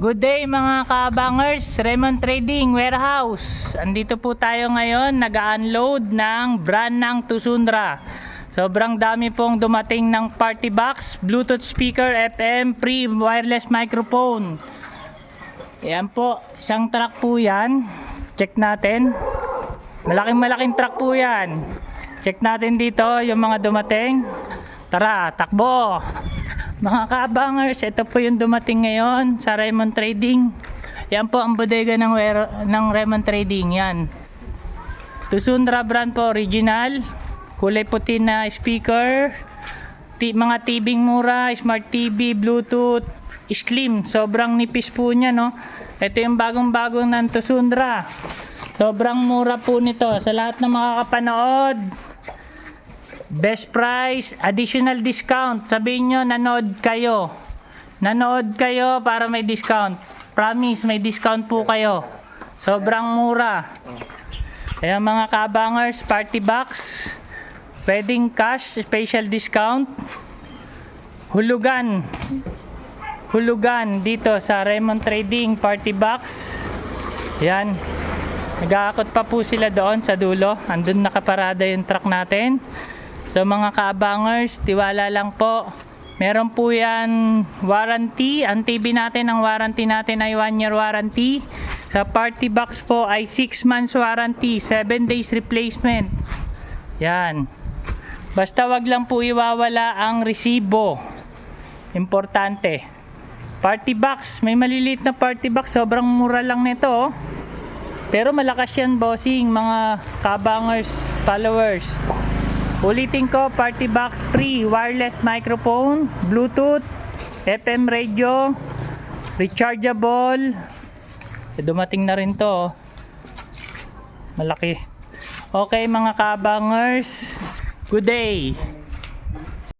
Good day mga kabangers, Raymond Trading Warehouse. Andito po tayo ngayon, nag-unload ng brand ng Tusundra. Sobrang dami pong dumating ng party box, Bluetooth speaker, FM, free wireless microphone. Ayan po, isang truck po yan. Check natin. Malaking truck po yan. Check natin dito yung mga dumating. Tara, takbo! Mga kabangers, ito po yung dumating ngayon sa Raymond Trading. Yan po ang bodega ng Raymond Trading. Yan. Tusundra brand po, original. Kulay puti na speaker. Mga tibing mura, smart TV, Bluetooth, slim. Sobrang nipis po niya, no? Ito yung bagong-bagong ng Tusundra. Sobrang mura po nito. Sa lahat ng makakapanood, best price, additional discount. Sabihin nyo, nanood kayo. Nanood kayo para may discount. Promise, may discount po kayo. Sobrang mura. Kaya mga kabangers, party box, pwedeng cash, special discount. Hulugan. Hulugan dito sa Raymond Trading party box. Yan. Nag-aakot pa po sila doon sa dulo. Andun nakaparada yung truck natin. So mga kaabangers, tiwala lang po. Meron po yan warranty. Ang TV natin, ang warranty natin ay 1 year warranty. Sa party box po ay 6 months warranty, 7 days replacement. Yan. Basta wag lang po iwawala ang resibo. Importante. Party box, may maliliit na party box. Sobrang mura lang nito, oh. Pero malakas yan, bossing, mga kabangers, followers. Ulitin ko, party box, free wireless microphone, Bluetooth, FM radio, rechargeable. Dumating na rin to, oh. Malaki. Okay mga kabangers, good day.